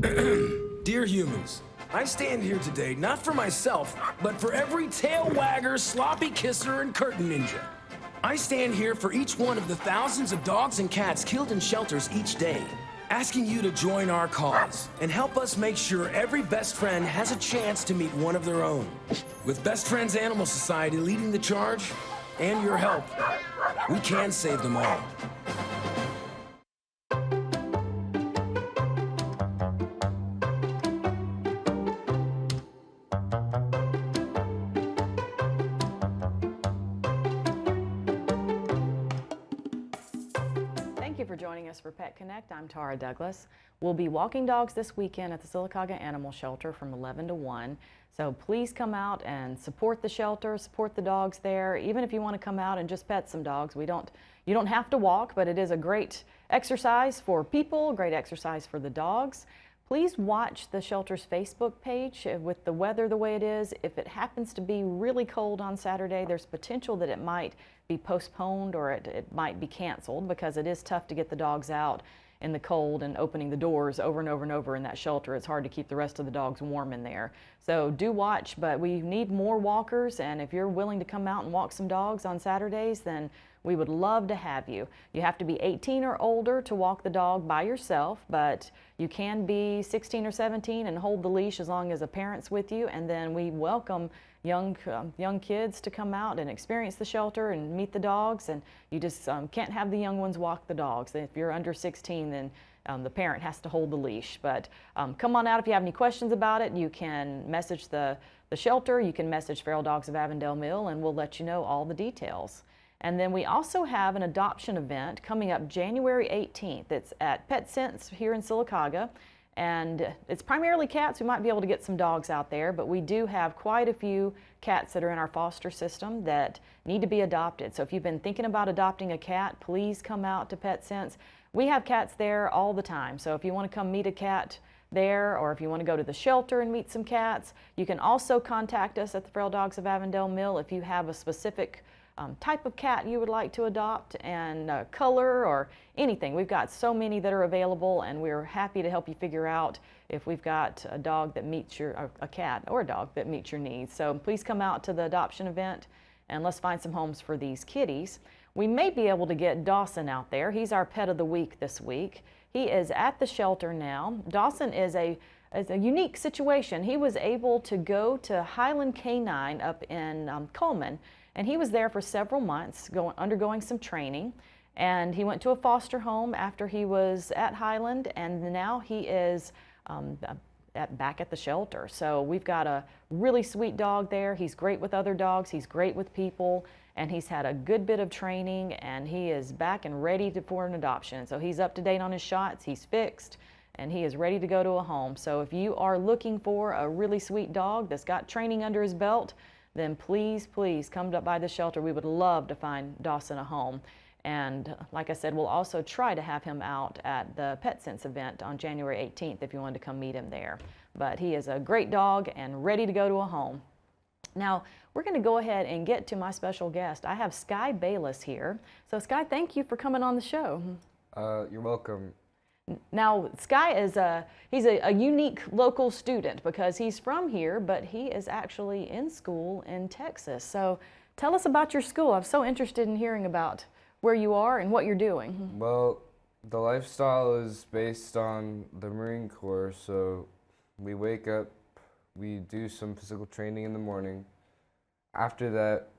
Dear humans, I stand here today not for myself, but for every tail wagger, sloppy kisser, and curtain ninja. I stand here for each one of the thousands of dogs and cats killed in shelters each day, asking you to join our cause and help us make sure every best friend has a chance to meet one of their own. With Best Friends Animal Society leading the charge, and your help, we can save them all. Thank you for joining us for Pet Connect. I'm Tara Douglas. We'll be walking dogs this weekend at the Sylacauga Animal Shelter from 11 to 1. So please come out and support the shelter, support the dogs there. Even if you want to come out and just pet some dogs, you don't have to walk, but it is a great exercise for people, great exercise for the dogs. Please watch the shelter's Facebook page with the weather the way it is. If it happens to be really cold on Saturday, there's potential that it might be postponed or it might be canceled because it is tough to get the dogs out in the cold and opening the doors over and over and over in that shelter. It's hard to keep the rest of the dogs warm in there. So do watch, but we need more walkers, and if you're willing to come out and walk some dogs on Saturdays, then we would love to have you. You have to be 18 or older to walk the dog by yourself, but you can be 16 or 17 and hold the leash as long as a parent's with you, and then we welcome young kids to come out and experience the shelter and meet the dogs, and you just can't have the young ones walk the dogs. If you're under 16, then the parent has to hold the leash. But come on out. If you have any questions about it, you can message the shelter, you can message Feral Dogs of Avondale Mill, and we'll let you know all the details. And then we also have an adoption event coming up January 18th. It's at Pet Sense here in Sylacauga. And it's primarily cats. We might be able to get some dogs out there, but we do have quite a few cats that are in our foster system that need to be adopted. So if you've been thinking about adopting a cat, please come out to Pet Sense. We have cats there all the time. So if you want to come meet a cat there, or if you want to go to the shelter and meet some cats, you can also contact us at the Feral Dogs of Avondale Mill if you have a specific type of cat you would like to adopt and color or anything. We've got so many that are available, and we're happy to help you figure out if we've got a dog that meets a cat or a dog that meets your needs. So please come out to the adoption event and let's find some homes for these kitties. We may be able to get Dawson out there. He's our pet of the week this week. He is at the shelter now. Dawson is a unique situation. He was able to go to Highland Canine up in Coleman, and he was there for several months undergoing some training, and he went to a foster home after he was at Highland, and now he is back at the shelter. So we've got a really sweet dog there. He's great with other dogs, he's great with people, and he's had a good bit of training, and he is back and ready for an adoption. So he's up to date on his shots, he's fixed, and he is ready to go to a home. So if you are looking for a really sweet dog that's got training under his belt, then please come by the shelter. We would love to find Dawson a home. And like I said, we'll also try to have him out at the Pet Sense event on January 18th if you wanted to come meet him there. But he is a great dog and ready to go to a home. Now, we're going to go ahead and get to my special guest. I have Sky Bayless here. So Sky, thank you for coming on the show. You're welcome. Now, Sky is he's a unique local student because he's from here, but he is actually in school in Texas. So tell us about your school. I'm so interested in hearing about where you are and what you're doing. Well, the lifestyle is based on the Marine Corps, so we wake up, we do some physical training in the morning. After that,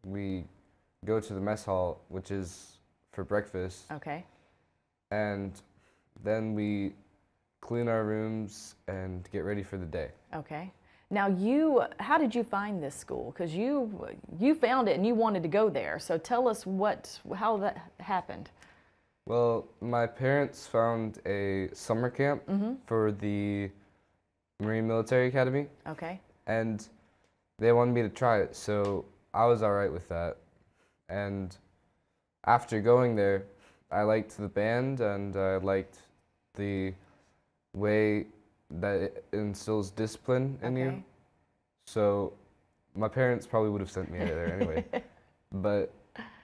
we go to the mess hall, which is for breakfast. Okay. And then we clean our rooms and get ready for the day. Okay. Now how did you find this school? Because you found it and you wanted to go there. So tell us how that happened. Well, my parents found a summer camp for the Marine Military Academy. Okay. And they wanted me to try it, so I was all right with that. And after going there, I liked the band and I liked the way that it instills discipline in you. So my parents probably would have sent me there anyway. But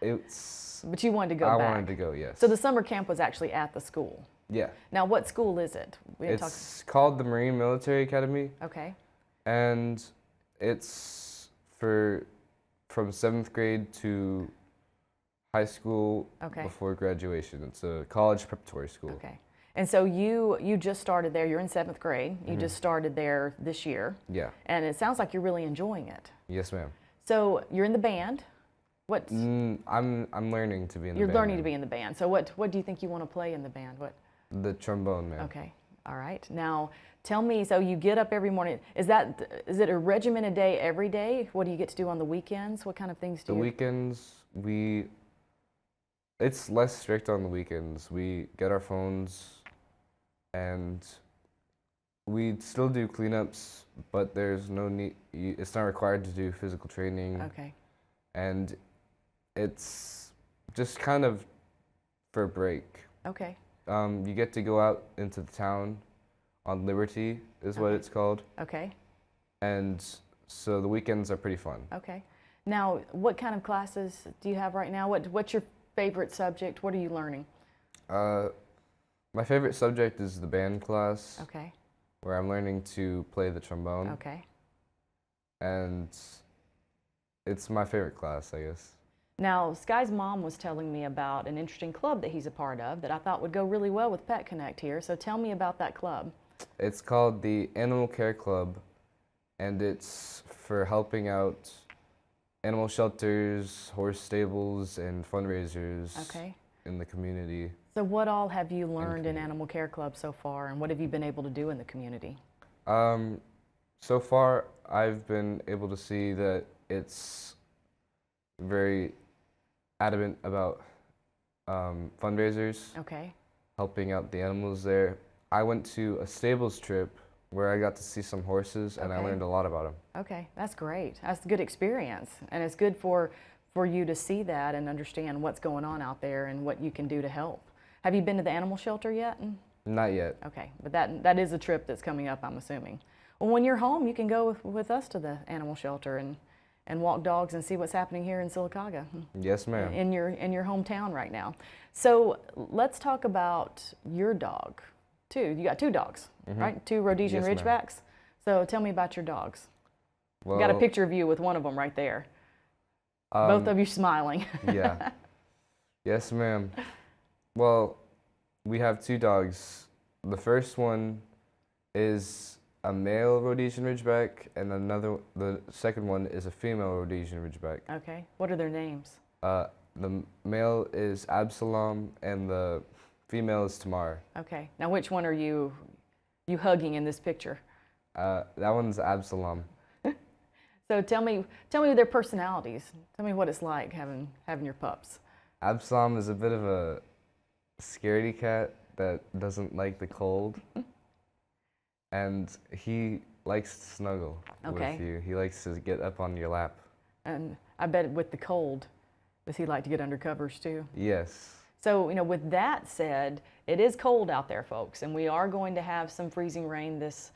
you wanted to go back. I wanted to go, yes. So the summer camp was actually at the school. Yeah. Now, what school is it? We had It's called the Marine Military Academy, okay. and it's for from 7th grade to high school Okay. before graduation. It's a college preparatory school. Okay. And so you just started there. You're in 7th grade. You Mm-hmm. just started there this year. Yeah. And it sounds like you're really enjoying it. Yes, ma'am. So you're in the band. What I'm learning to be in the you're band. learning to now. be in the band. So what do you think you want to play in the band? What? The trombone, ma'am. Okay. All right. Now tell me. So you get up every morning. Is it a regimented day every day? What do you get to do on the weekends? What kind of things do The you? weekends, it's less strict on the weekends. We get our phones and we still do cleanups, but there's no need, it's not required to do physical training. Okay. And it's just kind of for a break. Okay. You get to go out into the town on Liberty, is what Okay. it's called. Okay. And so the weekends are pretty fun. Okay. Now, what kind of classes do you have right now? What's your favorite subject? What are you learning? My favorite subject is the band class, Okay. where I'm learning to play the trombone. Okay. And it's my favorite class, I guess. Now, Sky's mom was telling me about an interesting club that he's a part of that I thought would go really well with Pet Connect here. So tell me about that club. It's called the Animal Care Club, and it's for helping out animal shelters, horse stables, and fundraisers Okay. in the community. So what all have you learned in community. Animal Care Club so far, and what have you been able to do in the community? So far, I've been able to see that it's very adamant about fundraisers, Okay. helping out the animals there. I went to a stables trip where I got to see some horses, and I Okay. learned a lot about them. Okay, that's great. That's a good experience, and it's good for you to see that and understand what's going on out there and what you can do to help. Have you been to the animal shelter yet? Not yet. Okay, but that is a trip that's coming up, I'm assuming. Well, when you're home, you can go with us to the animal shelter and walk dogs and see what's happening here in Sylacauga, Yes, ma'am. in your hometown right now. So let's talk about your dog, too. You got two dogs, right? Two Rhodesian Yes, ma'am. Ridgebacks. So tell me about your dogs. Well, Got a picture of you with one of them right there. Both of you smiling. Yeah. Yes, ma'am. Well, we have two dogs. The first one is a male Rhodesian Ridgeback, and the second one is a female Rhodesian Ridgeback. Okay. What are their names? The male is Absalom, and the female is Tamar. Okay. Now, which one are you hugging in this picture? That one's Absalom. So tell me their personalities. Tell me what it's like having your pups. Absalom is a bit of a scaredy cat that doesn't like the cold, and he likes to snuggle Okay. with you. He likes to get up on your lap. And I bet with the cold, does he like to get under covers too? Yes. So, with that said, it is cold out there, folks, and we are going to have some freezing rain this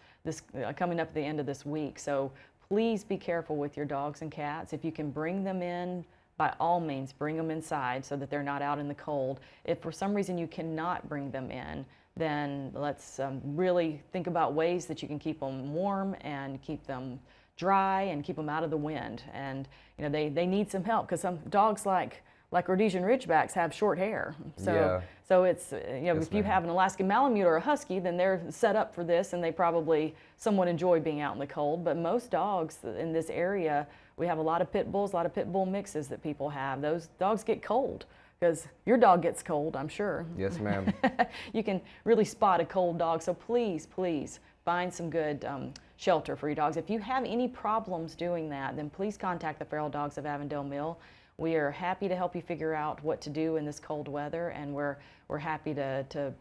coming up at the end of this week. So please be careful with your dogs and cats. If you can bring them in, by all means, bring them inside so that they're not out in the cold. If for some reason you cannot bring them in, then let's really think about ways that you can keep them warm and keep them dry and keep them out of the wind. And they need some help because some dogs like Rhodesian Ridgebacks have short hair. So Yeah. so it's Yes, if you ma'am. have an Alaskan Malamute or a Husky, then they're set up for this and they probably somewhat enjoy being out in the cold. But most dogs in this area, we have a lot of pit bulls, a lot of pit bull mixes that people have. Those dogs get cold because your dog gets cold, I'm sure. Yes, ma'am. You can really spot a cold dog. So please find some good shelter for your dogs. If you have any problems doing that, then please contact the Feral Dogs of Avondale Mill. We are happy to help you figure out what to do in this cold weather, and we're happy to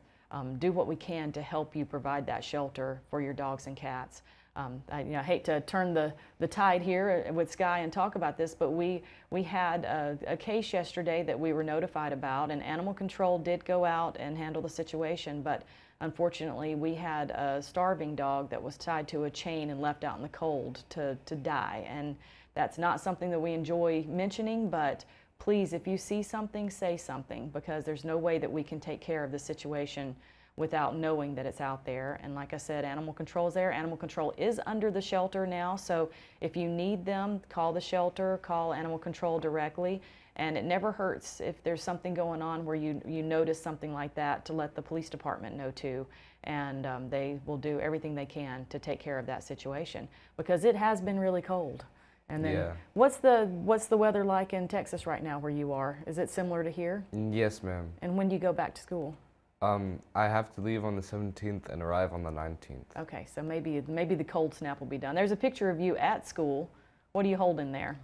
do what we can to help you provide that shelter for your dogs and cats. I hate to turn the tide here with Sky and talk about this, but we had a case yesterday that we were notified about, and Animal Control did go out and handle the situation, but unfortunately we had a starving dog that was tied to a chain and left out in the cold to die. And that's not something that we enjoy mentioning, but please, if you see something, say something, because there's no way that we can take care of the situation without knowing that it's out there. And like I said, animal control is there. Animal control is under the shelter now, so if you need them, call the shelter, call animal control directly. And it never hurts if there's something going on where you notice something like that to let the police department know too. And they will do everything they can to take care of that situation, because it has been really cold. And then Yeah. what's the weather like in Texas right now where you are? Is it similar to here? Yes, ma'am. And when do you go back to school? I have to leave on the 17th and arrive on the 19th. Okay, so maybe the cold snap will be done. There's a picture of you at school. What are you holding there?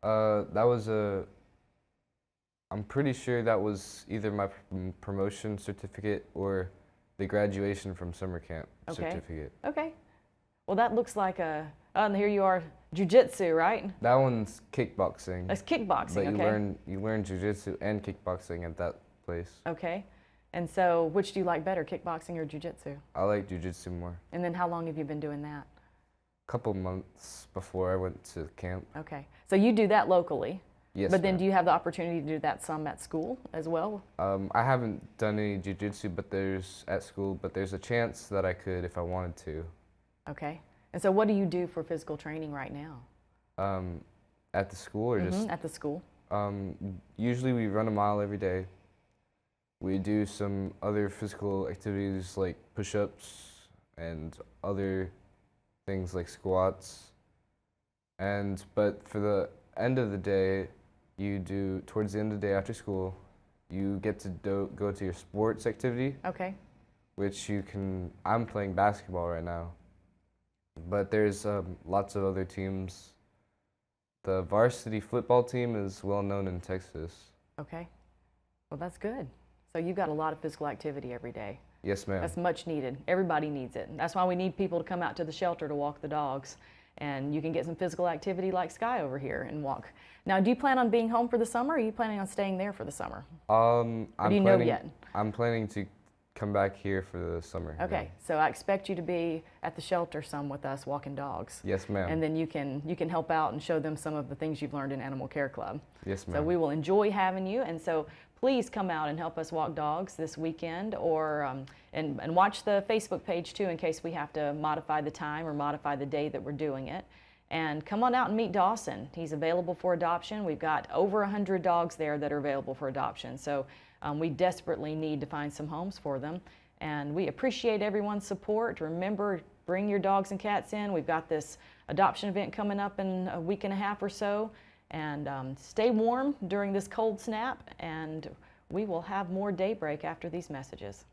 That was I'm pretty sure that was either my promotion certificate or the graduation from summer camp certificate. Okay. Well, that looks like and here you are, jiu-jitsu, right? That one's kickboxing. That's kickboxing, But okay. you learn jiu-jitsu and kickboxing at that place. Okay. And so which do you like better, kickboxing or jiu-jitsu? I like jiu-jitsu more. And then how long have you been doing that? Couple months before I went to camp. Okay. So you do that locally? Yes, But then ma'am. do you have the opportunity to do that some at school as well? I haven't done any jiu-jitsu at school, but there's a chance that I could if I wanted to. Okay. And so what do you do for physical training right now? At the school or just At the school? usually we run a mile every day. We do some other physical activities like push-ups and other things like squats. But for the end of the day, towards the end of the day after school, you get to go to your sports activity, Okay. which I'm playing basketball right now. But there's lots of other teams. The varsity football team is well known in Texas. Okay. Well, that's good. So you've got a lot of physical activity every day. Yes, ma'am. That's much needed. Everybody needs it. That's why we need people to come out to the shelter to walk the dogs. And you can get some physical activity like Sky over here and walk. Now, do you plan on being home for the summer, or are you planning on staying there for the summer? Do you know yet? I'm planning to come back here for the summer. Okay, so I expect you to be at the shelter some with us walking dogs. Yes, ma'am. And then you can help out and show them some of the things you've learned in Animal Care Club. Yes, ma'am. So we will enjoy having you, and so please come out and help us walk dogs this weekend, or and watch the Facebook page too in case we have to modify the time or modify the day that we're doing it. And come on out and meet Dawson. He's available for adoption. We've got over 100 dogs there that are available for adoption. So we desperately need to find some homes for them. And we appreciate everyone's support. Remember, bring your dogs and cats in. We've got this adoption event coming up in a week and a half or so. And stay warm during this cold snap. And we will have more Daybreak after these messages.